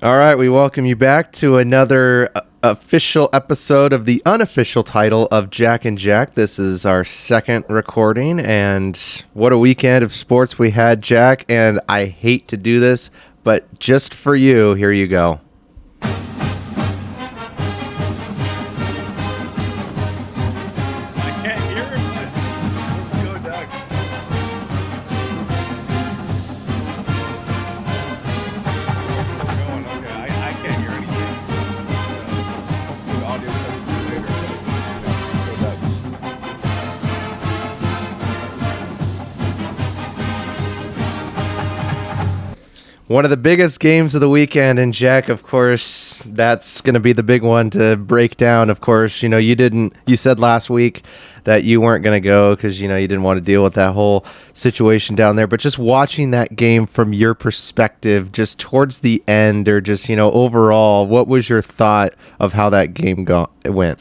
All right, we welcome you back to another official episode of the unofficial title of Jack and Jack. This is our second recording, and what a weekend of sports we had, Jack. And I hate to do this, but just for you, here you go. I can't hear him, but let's go Ducks. Going, okay. I can't hear anything. Hopefully the audio comes through later. Go Ducks. One of the biggest games of the weekend, and Jack, of course, that's going to be the big one to break down. Of course, you said last week that you weren't going to go because, you didn't want to deal with that whole situation down there. But just watching that game from your perspective, just towards the end or just, overall, what was your thought of how that game went?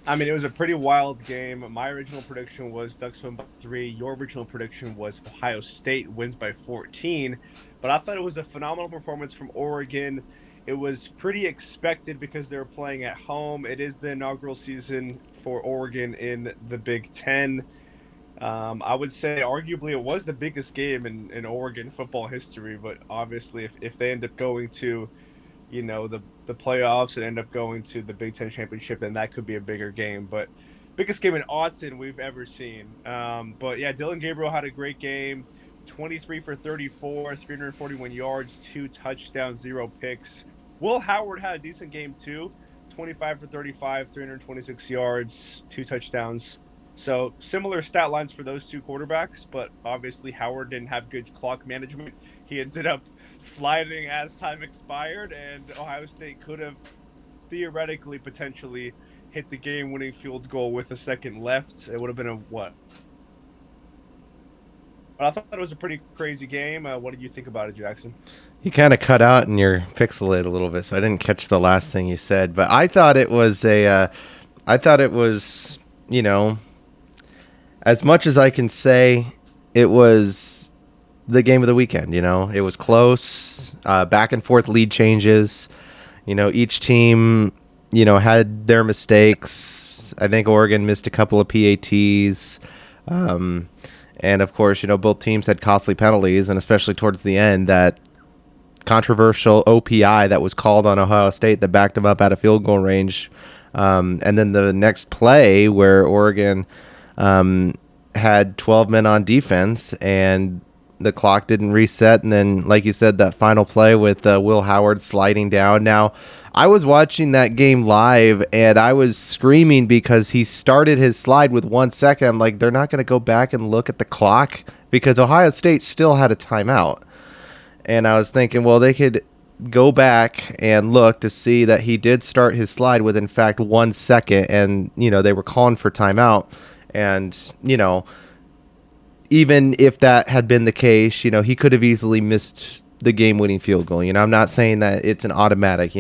I mean, it was a pretty wild game. My original prediction was Ducks win by 3. Your original prediction was Ohio State wins by 14. But I thought it was a phenomenal performance from Oregon. It was pretty expected because they were playing at home. It is the inaugural season for Oregon in the Big Ten. I would say arguably it was the biggest game in Oregon football history. But obviously, if they end up going to the playoffs and end up going to the Big Ten championship, then that could be a bigger game. But biggest game in Autzen we've ever seen. But yeah, Dylan Gabriel had a great game. 23 for 34, 341 yards, 2 touchdowns, 0 picks. Will Howard had a decent game too. 25 for 35, 326 yards, 2 touchdowns. So similar stat lines for those two quarterbacks, but obviously Howard didn't have good clock management. He ended up sliding as time expired, and Ohio State could have theoretically potentially hit the game-winning field goal with a second left. It would have been a what? But I thought it was a pretty crazy game. What did you think about it, Jackson? You kind of cut out and you're pixelated a little bit, so I didn't catch the last thing you said. But I thought it was as much as I can say, it was the game of the weekend. It was close, back and forth lead changes. Each team, had their mistakes. I think Oregon missed a couple of PATs. And of course, both teams had costly penalties, and especially towards the end, that controversial OPI that was called on Ohio State that backed them up out of field goal range. And then the next play where Oregon had 12 men on defense and the clock didn't reset. And then, like you said, that final play with Will Howard sliding down. Now, I was watching that game live and I was screaming because he started his slide with 1 second. I'm like, they're not going to go back and look at the clock because Ohio State still had a timeout. And I was thinking, well, they could go back and look to see that he did start his slide with, in fact, 1 second. And, they were calling for timeout. And, even if that had been the case, he could have easily missed the game-winning field goal. I'm not saying that it's an automatic,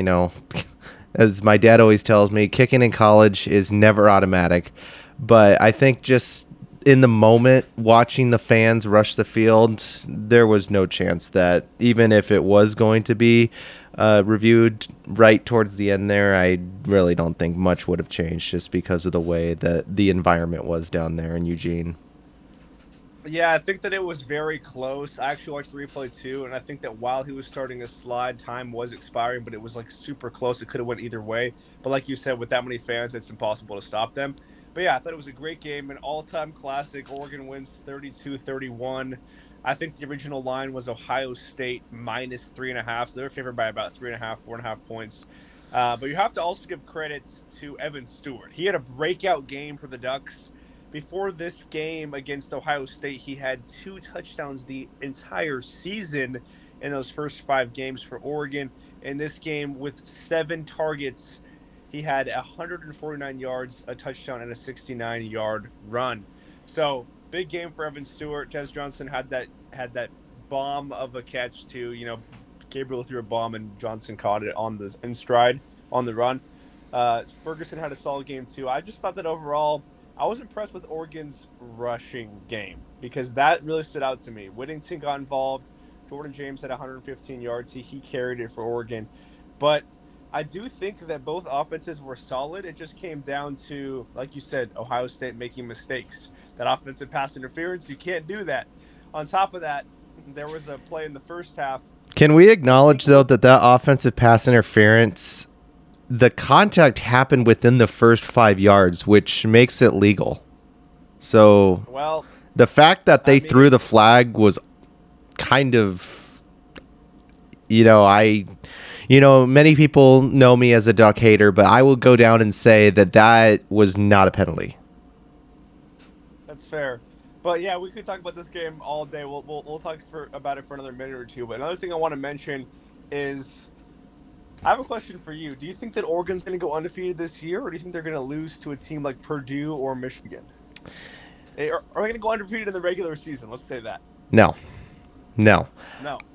As my dad always tells me, kicking in college is never automatic. But I think just in the moment, watching the fans rush the field, there was no chance that even if it was going to be reviewed right towards the end there, I really don't think much would have changed just because of the way that the environment was down there in Eugene. Yeah, I think that it was very close. I actually watched the replay too, and I think that while he was starting a slide, time was expiring, but it was like super close. It could have went either way. But like you said, with that many fans, it's impossible to stop them. But yeah, I thought it was a great game, an all-time classic. Oregon wins 32-31. I think the original line was Ohio State minus 3.5, so they were favored by about 3.5, 4.5 points. But you have to also give credit to Evan Stewart. He had a breakout game for the Ducks. Before this game against Ohio State, he had 2 touchdowns the entire season in those first 5 games for Oregon. In this game, with 7 targets, he had 149 yards, a touchdown, and a 69-yard run. So big game for Evan Stewart. Tez Johnson had that bomb of a catch too. Gabriel threw a bomb and Johnson caught it in stride on the run. Ferguson had a solid game too. I just thought that overall, I was impressed with Oregon's rushing game because that really stood out to me. Whittington got involved. Jordan James had 115 yards. He carried it for Oregon. But I do think that both offenses were solid. It just came down to, like you said, Ohio State making mistakes. That offensive pass interference, you can't do that. On top of that, there was a play in the first half. Can we acknowledge, though, that offensive pass interference, the contact happened within the first 5 yards, which makes it legal. So the fact that they threw the flag was kind of, many people know me as a Duck hater, but I will go down and say that was not a penalty. That's fair. But yeah, we could talk about this game all day. We'll talk about it for another minute or two. But another thing I want to mention is, I have a question for you. Do you think that Oregon's going to go undefeated this year, or do you think they're going to lose to a team like Purdue or Michigan? Are they going to go undefeated in the regular season? Let's say that. No.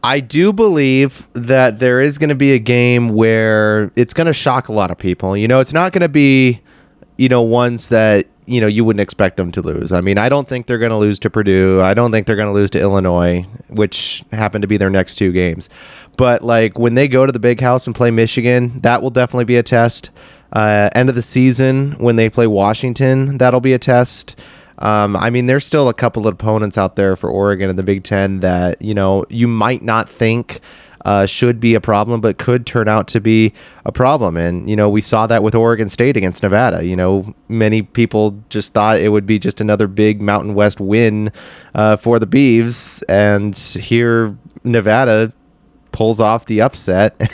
I do believe that there is going to be a game where it's going to shock a lot of people. It's not going to be, ones that, you wouldn't expect them to lose. I mean, I don't think they're going to lose to Purdue. I don't think they're going to lose to Illinois, which happen to be their next 2 games. But, when they go to the Big House and play Michigan, that will definitely be a test. End of the season, when they play Washington, that'll be a test. There's still a couple of opponents out there for Oregon in the Big Ten that, you might not think should be a problem, but could turn out to be a problem. And, we saw that with Oregon State against Nevada. Many people just thought it would be just another big Mountain West win for the Beavs. And here Nevada pulls off the upset.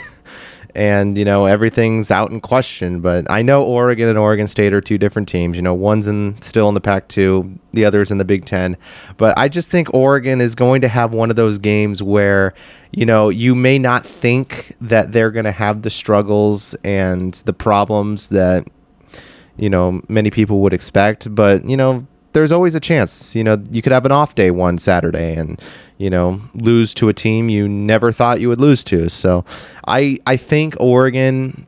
And, everything's out in question. But I know Oregon and Oregon State are 2 different teams. One's still in the Pac-2, the other's in the Big Ten. But I just think Oregon is going to have one of those games where, you may not think that they're going to have the struggles and the problems that, many people would expect. But, there's always a chance. You could have an off day one Saturday and, lose to a team you never thought you would lose to. So I think Oregon,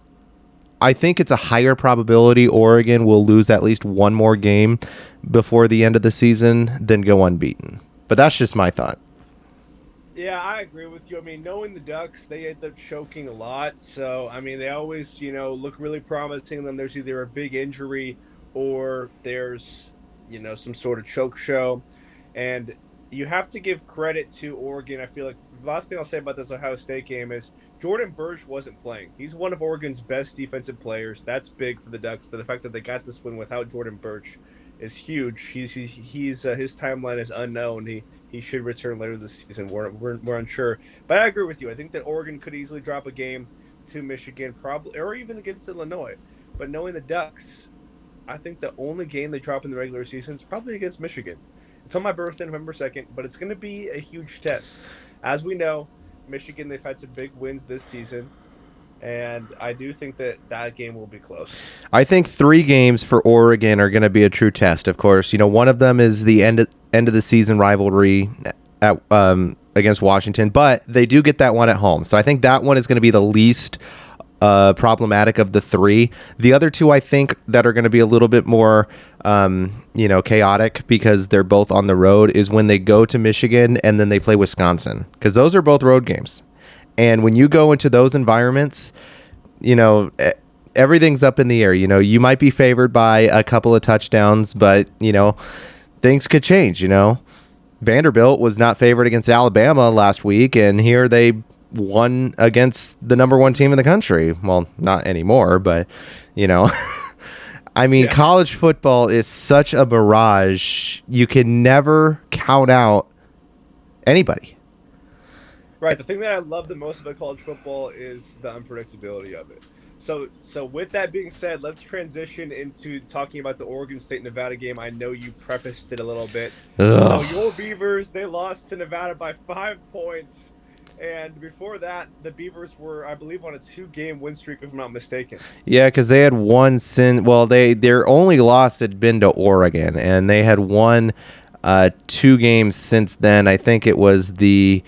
it's a higher probability Oregon will lose at least one more game before the end of the season than go unbeaten. But that's just my thought. Yeah, I agree with you. Knowing the Ducks, they end up choking a lot. So, they always, look really promising. Then there's either a big injury or there's, some sort of choke show. And you have to give credit to Oregon. I feel like the last thing I'll say about this Ohio State game is Jordan Burch wasn't playing. He's one of Oregon's best defensive players. That's big for the Ducks. The fact that they got this win without Jordan Burch is huge. He's his timeline is unknown. He should return later this season. We're unsure. But I agree with you. I think that Oregon could easily drop a game to Michigan, probably, or even against Illinois. But knowing the Ducks, I think the only game they drop in the regular season is probably against Michigan. It's on my birthday, November 2nd, but it's going to be a huge test. As we know, Michigan, they've had some big wins this season, and I do think that game will be close. I think 3 games for Oregon are going to be a true test, of course. One of them is the end of the season rivalry at against Washington, but they do get that one at home. So I think that one is going to be the least problematic of the 3. The other 2, I think, that are going to be a little bit more, chaotic because they're both on the road is when they go to Michigan and then they play Wisconsin, because those are both road games. And when you go into those environments, everything's up in the air. You might be favored by a couple of touchdowns, but, things could change. Vanderbilt was not favored against Alabama last week, and here they won against the number 1 team in the country. Well, not anymore, but College football is such a mirage. You can never count out anybody. Right. The thing that I love the most about college football is the unpredictability of it. So with that being said, let's transition into talking about the Oregon State-Nevada game. I know you prefaced it a little bit. Ugh. So your Beavers, they lost to Nevada by 5 points. And before that, the Beavers were, I believe, on a 2-game win streak, if I'm not mistaken. Yeah, because they had won their only loss had been to Oregon, and they had won 2 games since then. I think it was the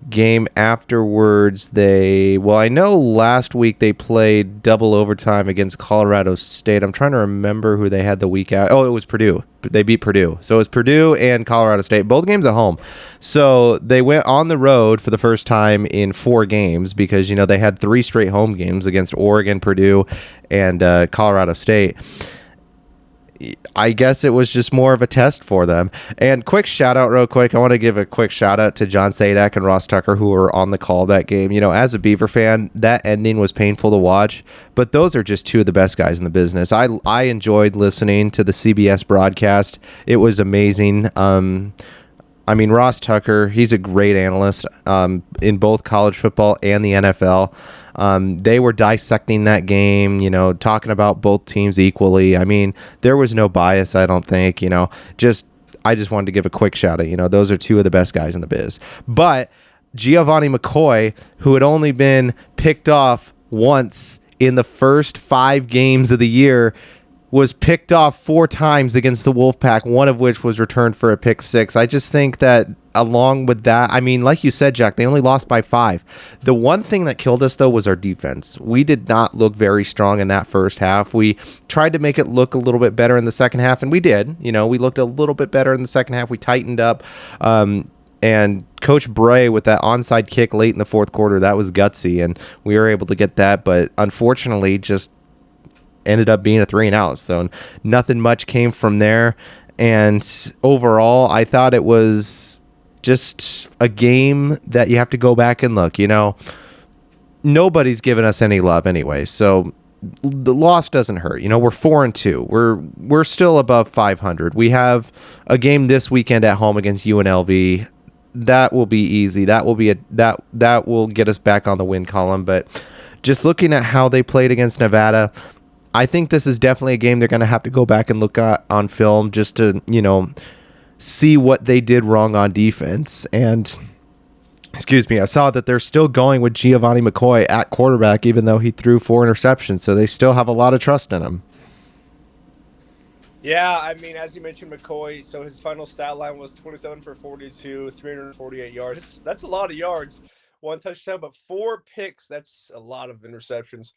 Game afterwards, I know last week they played double overtime against Colorado State. I'm trying to remember who they had the week out. Oh, it was Purdue. They beat Purdue. So it was Purdue and Colorado State, both games at home. So they went on the road for the first time in 4 games because, they had 3 straight home games against Oregon, Purdue, and Colorado State. I guess it was just more of a test for them. And quick shout out real quick. I want to give a quick shout out to John Sadak and Ross Tucker who were on the call that game. As a Beaver fan, that ending was painful to watch, but those are just 2 of the best guys in the business. I enjoyed listening to the CBS broadcast. It was amazing. Ross Tucker, he's a great analyst in both college football and the NFL. They were dissecting that game, talking about both teams equally. There was no bias, I don't think, I just wanted to give a quick shout out. Those are 2 of the best guys in the biz. But Giovanni McCoy, who had only been picked off once in the first 5 games of the year, was picked off 4 times against the Wolfpack, one of which was returned for a pick 6. I just think that along with that, like you said, Jack, they only lost by 5. The one thing that killed us, though, was our defense. We did not look very strong in that first half. We tried to make it look a little bit better in the second half, and we did. We looked a little bit better in the second half. We tightened up. And Coach Bray with that onside kick late in the fourth quarter, that was gutsy, and we were able to get that. But unfortunately, just ended up being a 3-and-out, so nothing much came from there. And overall, I thought it was just a game that you have to go back and look. Nobody's given us any love anyway, so the loss doesn't hurt. We're 4-2. We're still above 500. We have a game this weekend at home against UNLV. That will be easy. That will get us back on the win column. But just looking at how they played against Nevada, I think this is definitely a game they're going to have to go back and look at on film just to, see what they did wrong on defense. And, I saw that they're still going with Giovanni McCoy at quarterback, even though he threw 4 interceptions. So they still have a lot of trust in him. Yeah, as you mentioned, McCoy, so his final stat line was 27 for 42, 348 yards. That's a lot of yards. 1 touchdown, but 4 picks. That's a lot of interceptions.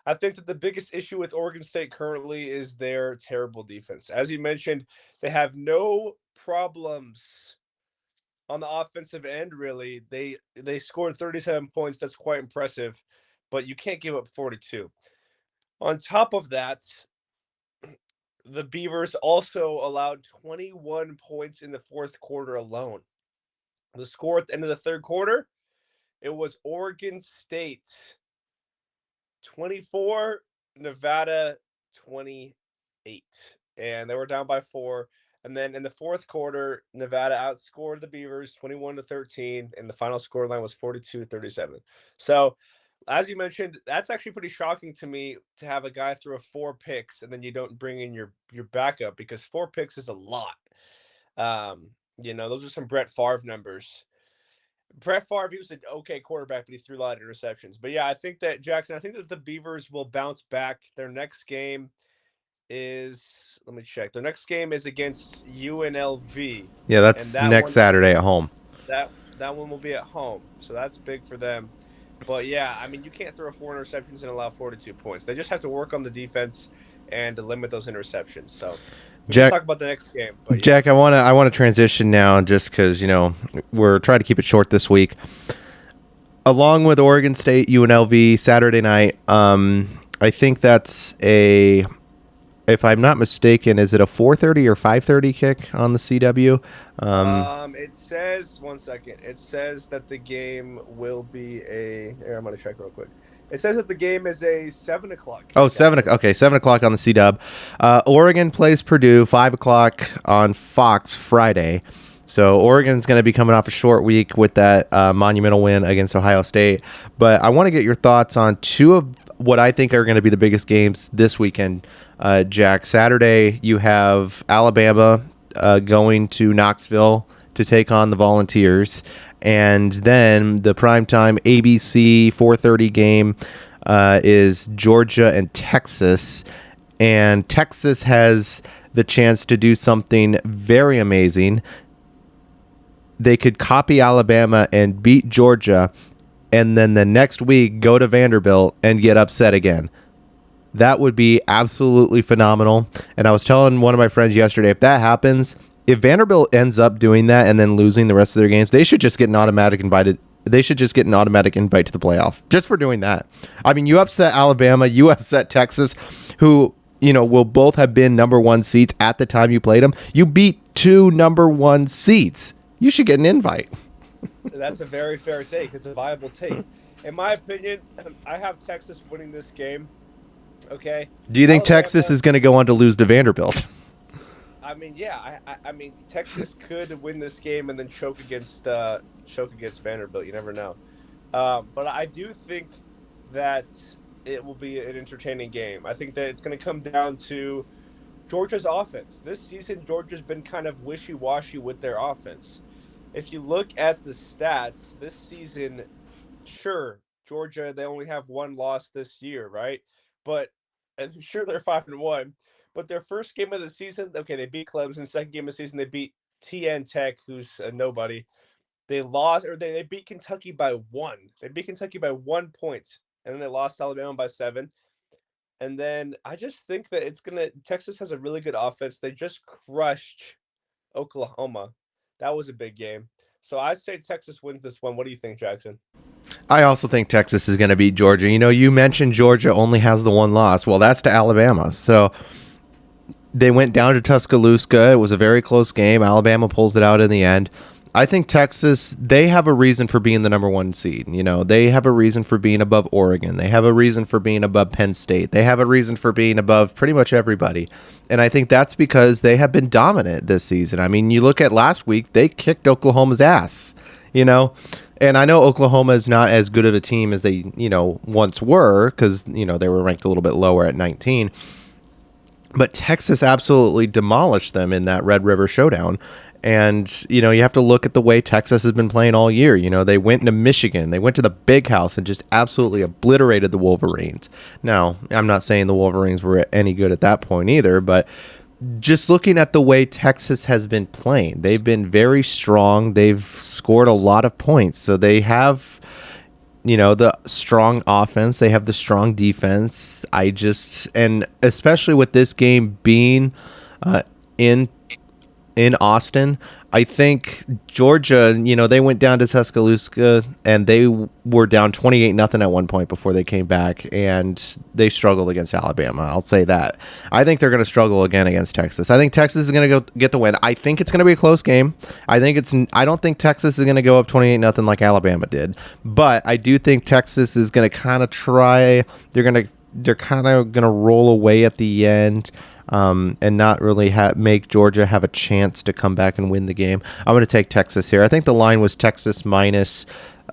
I think that the biggest issue with Oregon State currently is their terrible defense. As you mentioned, they have no problems on the offensive end, really. They scored 37 points. That's quite impressive, but you can't give up 42. On top of that, the Beavers also allowed 21 points in the fourth quarter alone. The score at the end of the third quarter, it was Oregon State 24, Nevada 28, and they were down by 4. And then in the fourth quarter, Nevada outscored the Beavers 21-13, and the final score line was 42-37. So, as you mentioned, that's actually pretty shocking to me to have a guy throw 4 picks and then you don't bring in your backup, because 4 picks is a lot. Those are some Brett Favre numbers. Brett Favre, he was an okay quarterback, but he threw a lot of interceptions. But yeah, I think that the Beavers will bounce back. Their next game is, let me check. Their next game is against UNLV. Yeah, that's next Saturday at home. That one will be at home, so that's big for them. But yeah, you can't throw 4 interceptions and allow 42 points. They just have to work on the defense and to limit those interceptions. So Jack, talk about the next game. But yeah. Jack, I want to transition now, just because we're trying to keep it short this week. Along with Oregon State, UNLV Saturday night, I think that's if I'm not mistaken, is it a 4:30 or 5:30 kick on the CW? It says, one second. It says that the game will be here, I'm going to check real quick. It says that the game is a 7 o'clock. Oh, 7 o'clock. Okay, 7 o'clock on the CW. Oregon plays Purdue, 5 o'clock on Fox Friday. So Oregon's going to be coming off a short week with that monumental win against Ohio State. But I want to get your thoughts on 2 of what I think are going to be the biggest games this weekend, Jack. Saturday, you have Alabama going to Knoxville to take on the Volunteers. And then the primetime ABC 4:30 game is Georgia and Texas. And Texas has the chance to do something very amazing. they could copy Alabama and beat Georgia, and then the next week go to Vanderbilt and get upset again. That would be absolutely phenomenal. And I was telling one of my friends yesterday, if that happens, if Vanderbilt ends up doing that and then losing the rest of their games, they should just get an automatic invited. They should just get an automatic invite to the playoff just for doing that. I mean, you upset Alabama, you upset Texas, who, will both have been number one seeds at the time you played them. You beat two number one seeds. You should get an invite. That's a very fair take. It's a viable take. In my opinion, I have Texas winning this game. Okay. Do you think Texas is going to go on to lose to Vanderbilt? I mean, yeah. I mean, Texas could win this game and then choke against Vanderbilt. You never know. But I do think that it will be an entertaining game. I think that it's going to come down to Georgia's offense. This season, Georgia's been kind of wishy-washy with their offense. If you look at the stats this season, sure, Georgia, they only have one loss this year, right? But I'm sure they're 5-1. But their first game of the season, okay, they beat Clemson. Second game of the season, they beat TN Tech, who's a nobody. They lost, or they beat Kentucky by 1. They beat Kentucky by 1 point, and then they lost Alabama by 7. And then I just think that Texas has a really good offense. They just crushed Oklahoma. That was a big game. So I say Texas wins this one. What do you think, Jackson? I also think Texas is going to beat Georgia. You mentioned Georgia only has the one loss. Well, that's to Alabama. So they went down to Tuscaloosa. It was a very close game. Alabama pulls it out in the end. I think Texas, they have a reason for being the number one seed. They have a reason for being above Oregon. They have a reason for being above Penn State. They have a reason for being above pretty much everybody. And I think that's because they have been dominant this season. I mean, you look at last week, they kicked Oklahoma's ass, And I know Oklahoma is not as good of a team as they, once were because, they were ranked a little bit lower at 19. But Texas absolutely demolished them in that Red River Showdown. And, you have to look at the way Texas has been playing all year. They went into Michigan. They went to the Big House and just absolutely obliterated the Wolverines. Now, I'm not saying the Wolverines were any good at that point either, but just looking at the way Texas has been playing, they've been very strong. They've scored a lot of points. So they have, the strong offense. They have the strong defense. And especially with this game being in Austin, I think Georgia, they went down to Tuscaloosa and they were down 28-0 at one point before they came back, and they struggled against Alabama. I'll say that. I think they're going to struggle again against Texas. I think Texas is going to go get the win. I think it's going to be a close game. I don't think Texas is going to go up 28-0 like Alabama did, but I do think Texas is going to kind of try. They're kind of going to roll away at the end. And not really make Georgia have a chance to come back and win the game. I'm going to take Texas here. I think the line was Texas minus.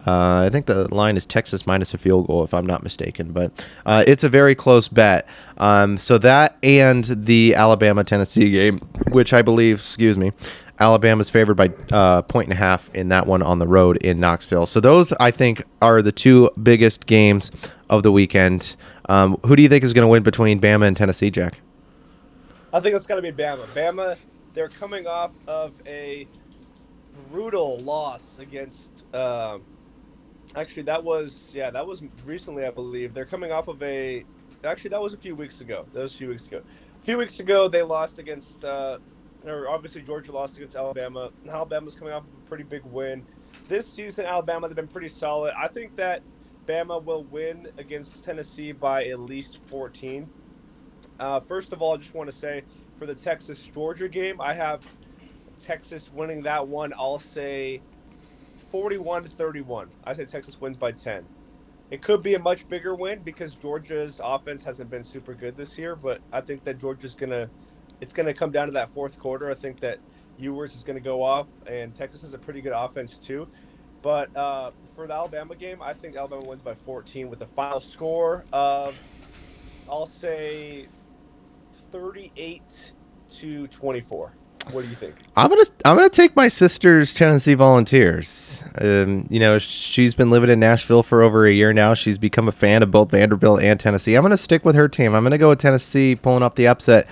I think the line is Texas minus a field goal, if I'm not mistaken. But it's a very close bet. So that and the Alabama-Tennessee game, which I believe, Alabama's favored by 1.5 in that one on the road in Knoxville. So those, I think, are the two biggest games of the weekend. Who do you think is going to win between Bama and Tennessee, Jack? I think it's got to be Bama. Bama, they're coming off of a brutal loss against actually that was recently, I believe. They're coming off of that was a few weeks ago. A few weeks ago they lost against obviously Georgia lost against Alabama. Alabama's coming off of a pretty big win. This season Alabama, they've been pretty solid. I think that Bama will win against Tennessee by at least 14. First of all, I just want to say for the Texas-Georgia game, I have Texas winning that one. I'll say 41-31. I say Texas wins by 10. It could be a much bigger win because Georgia's offense hasn't been super good this year, but I think that Georgia's it's gonna come down to that fourth quarter. I think that Ewers is gonna go off, and Texas has a pretty good offense too. But for the Alabama game, I think Alabama wins by 14 with the final score of, I'll say, 38-24. What do you think? I'm gonna take my sister's Tennessee Volunteers. She's been living in Nashville for over a year now. She's become a fan of both Vanderbilt and Tennessee. I'm gonna stick with her team. I'm gonna go with Tennessee pulling off the upset.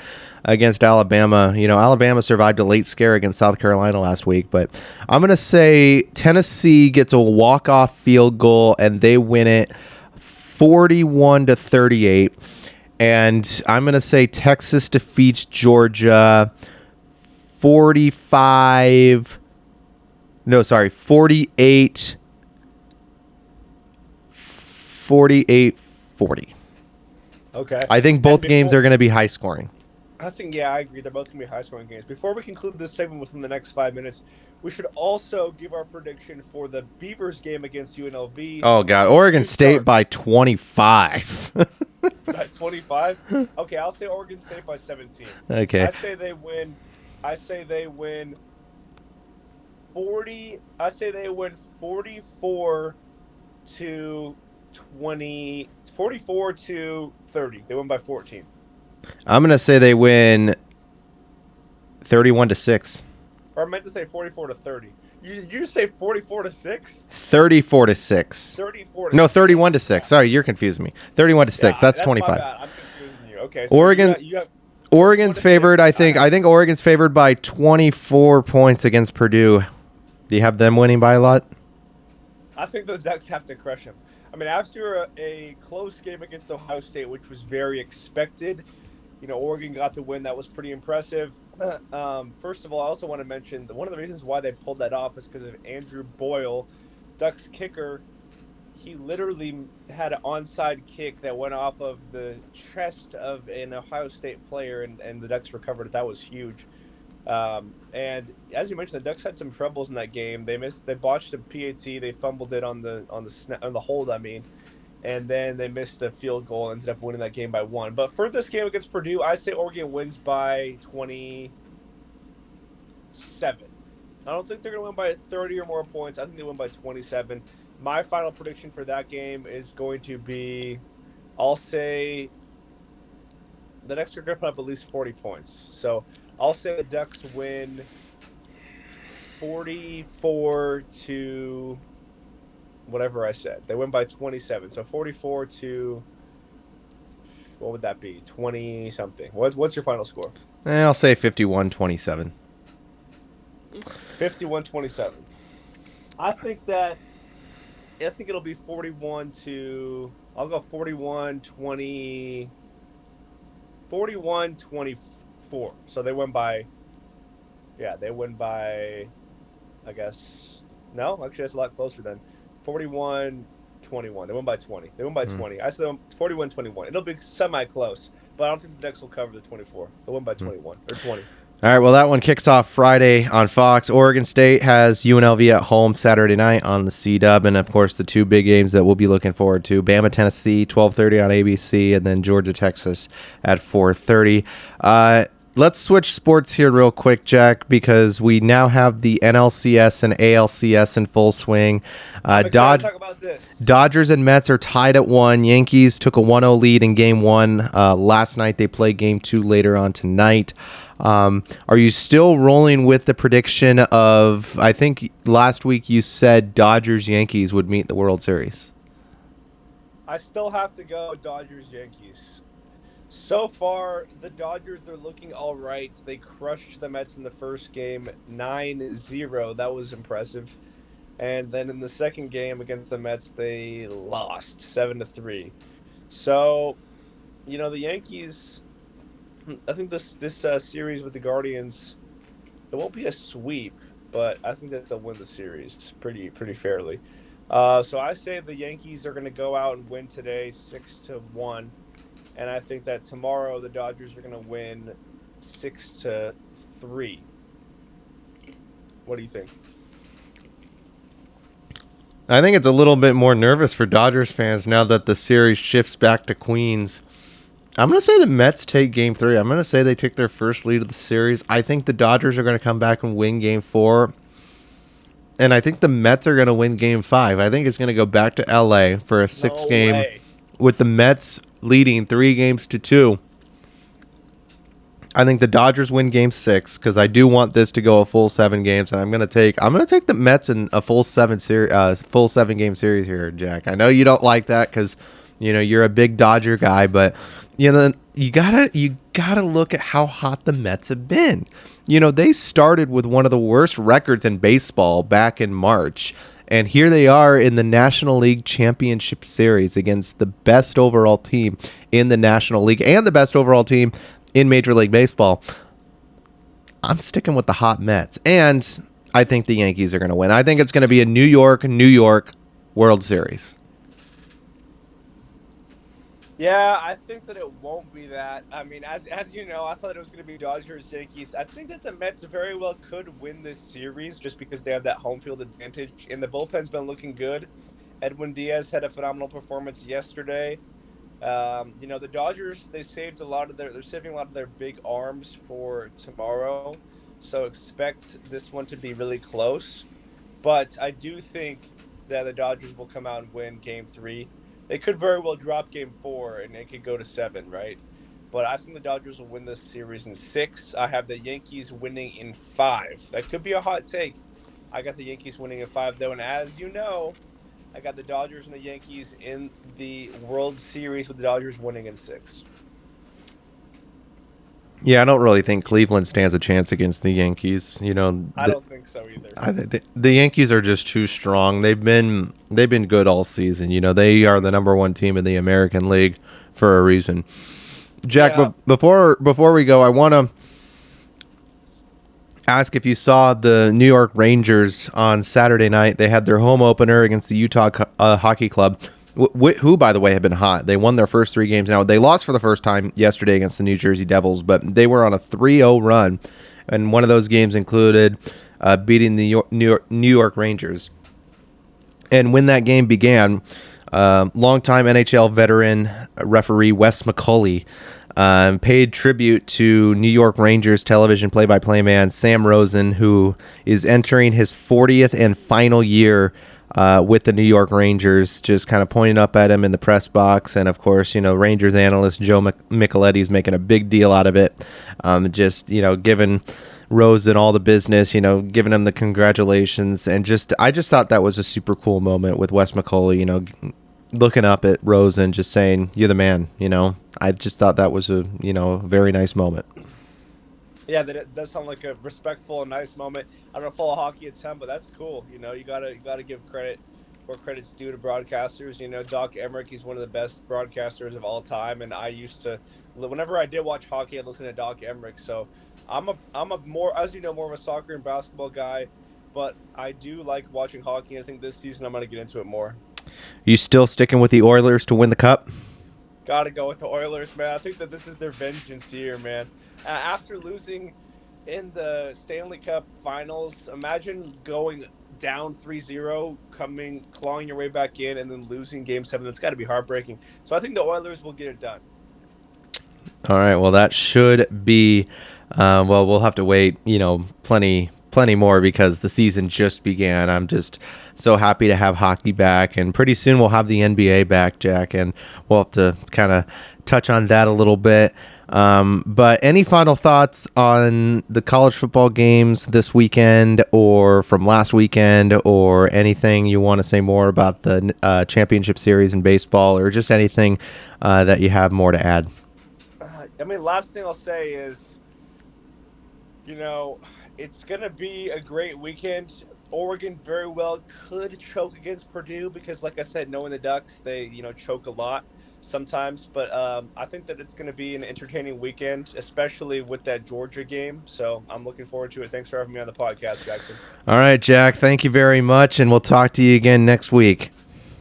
against Alabama. You know, Alabama survived a late scare against South Carolina last week, but I'm going to say Tennessee gets a walk-off field goal and they win it 41-38. And I'm going to say Texas defeats Georgia 48 40. Okay. I think both games are going to be high scoring. I think, yeah, I agree. They're both going to be high-scoring games. Before we conclude this segment within the next 5 minutes, we should also give our prediction for the Beavers game against UNLV. Oh, God. Oregon State by 25. By 25? Okay, I'll say Oregon State by 17. Okay. I say they win 40. I say they win 44 to 20. 44 to 30. They win by 14. I'm going to say they win 31-6. Or I meant to say 44 to 30. You just say 44 to 6? 34-6. 34 to No, 6. 31-6. Sorry, you're confusing me. 31-6. Yeah, that's 25. My bad. I'm confusing you. Okay. So Oregon. You have Oregon's favored. I think Oregon's favored by 24 points against Purdue. Do you have them winning by a lot? I think the Ducks have to crush them. I mean, after a close game against Ohio State, which was very expected, you know, Oregon got the win. That was pretty impressive. First of all, I also want to mention that one of the reasons why they pulled that off is because of Andrew Boyle, Ducks kicker. He literally had an onside kick that went off of the chest of an Ohio State player, and the Ducks recovered it. That was huge. And as you mentioned, the Ducks had some troubles in that game. They botched a PAT. They fumbled it on the hold. I mean, and then they missed a field goal. And ended up winning that game by 1. But for this game against Purdue, I say Oregon wins by 27. I don't think they're going to win by 30 or more points. I think they win by 27. My final prediction for that game is going to be, I'll say, the Ducks are going to put up at least 40 points. So I'll say the Ducks win 44 to whatever I said. They win by 27. So 44 to, what would that be? 20-something. What's your final score? I'll say 51-27. 51-27. I think it'll be 41 to, I'll go 41-20, 41-24. So they win by, I guess, no, actually that's a lot closer then. 41-21. They win by 20. They win by 20. I said 41-21. It'll be semi-close, but I don't think the Ducks will cover the 24. They'll win by 21 or 20. All right, well, that one kicks off Friday on Fox. Oregon State has UNLV at home Saturday night on the C-Dub, and, of course, the two big games that we'll be looking forward to, Bama, Tennessee, 12:30 on ABC, and then Georgia, Texas at 4:30. Let's switch sports here real quick, Jack, because we now have the NLCS and ALCS in full swing. I'm excited to talk about this. Dodgers and Mets are tied at 1. Yankees took a 1-0 lead in Game 1 last night. They play Game 2 later on tonight. Are you still rolling with the prediction of, I think last week you said Dodgers-Yankees would meet the World Series? I still have to go Dodgers-Yankees. So far, the Dodgers are looking all right. They crushed the Mets in the first game 9-0. That was impressive. And then in the second game against the Mets, they lost 7-3. So, you know, the Yankees, I think this series with the Guardians, it won't be a sweep, but I think that they'll win the series pretty fairly. So I say the Yankees are going to go out and win today 6-1. And I think that tomorrow the Dodgers are going to win 6-3. What do you think? I think it's a little bit more nervous for Dodgers fans now that the series shifts back to Queens. I'm going to say the Mets take Game 3. I'm going to say they take their first lead of the series. I think the Dodgers are going to come back and win Game 4. And I think the Mets are going to win Game 5. I think it's going to go back to L.A. for a 6 game with the Mets leading 3-2. I think the Dodgers win Game 6 because I do want this to go a full 7 games, and I'm gonna take the Mets in a full 7 game series here, Jack. I know you don't like that because You're a big Dodger guy, but you gotta look at how hot the Mets have been. They started with one of the worst records in baseball back in March, and here they are in the National League Championship Series against the best overall team in the National League and the best overall team in Major League Baseball. I'm sticking with the hot Mets, and I think the Yankees are going to win. I think it's going to be a New York World Series. Yeah, I think that it won't be that. I mean, as you know, I thought it was going to be Dodgers Yankees. I think that the Mets very well could win this series just because they have that home field advantage, and the bullpen's been looking good. Edwin Diaz had a phenomenal performance yesterday. The Dodgers, they're saving a lot of their big arms for tomorrow, so expect this one to be really close. But I do think that the Dodgers will come out and win Game 3. They could very well drop Game 4 and it could go to 7, right? But I think the Dodgers will win this series in 6. I have the Yankees winning in 5. That could be a hot take. I got the Yankees winning in 5, though, and as you know, I got the Dodgers and the Yankees in the World Series with the Dodgers winning in 6. Yeah, I don't really think Cleveland stands a chance against the Yankees. I don't think so either. The Yankees are just too strong. They've been good all season. They are the number one team in the American League for a reason. Jack, Yeah. before we go, I want to ask if you saw the New York Rangers on Saturday night. They had their home opener against the Utah Hockey Club, who, by the way, have been hot. They won their first 3 games. Now, they lost for the first time yesterday against the New Jersey Devils, but they were on a 3-0 run, and one of those games included beating the New York Rangers. And when that game began, longtime NHL veteran referee Wes McCauley paid tribute to New York Rangers television play-by-play man Sam Rosen, who is entering his 40th and final year with the New York Rangers, just kind of pointing up at him in the press box. And of course, Rangers analyst Joe Micheletti is making a big deal out of it. Giving Rosen all the business, giving him the congratulations. And I just thought that was a super cool moment with Wes McCauley, looking up at Rosen, just saying, "You're the man," I just thought that was a very nice moment. Yeah, that it does sound like a respectful and nice moment. I don't follow hockey a ton, but that's cool. You gotta give credit where credit's due to broadcasters. Doc Emmerich, he's one of the best broadcasters of all time, and whenever I did watch hockey, I'd listen to Doc Emmerich. So I'm a more, as you know, more of a soccer and basketball guy, but I do like watching hockey, and I think this season I'm gonna get into it more. You still sticking with the Oilers to win the cup? Gotta go with the Oilers, man. I think that this is their vengeance year, man. After losing in the Stanley Cup Finals, imagine going down 3-0, clawing your way back in, and then losing Game 7. That's got to be heartbreaking. So I think the Oilers will get it done. All right. Well, that should be. We'll have to wait. Plenty more because the season just began. I'm just so happy to have hockey back, and pretty soon we'll have the NBA back, Jack, and we'll have to kind of touch on that a little bit. But any final thoughts on the college football games this weekend or from last weekend, or anything you want to say more about the championship series in baseball, or just anything that you have more to add? Last thing I'll say is, it's going to be a great weekend. Oregon very well could choke against Purdue because, like I said, knowing the Ducks, they, choke a lot sometimes. But I think that it's going to be an entertaining weekend, especially with that Georgia game. So I'm looking forward to it. Thanks for having me on the podcast, Jackson. All right, Jack. Thank you very much, and we'll talk to you again next week.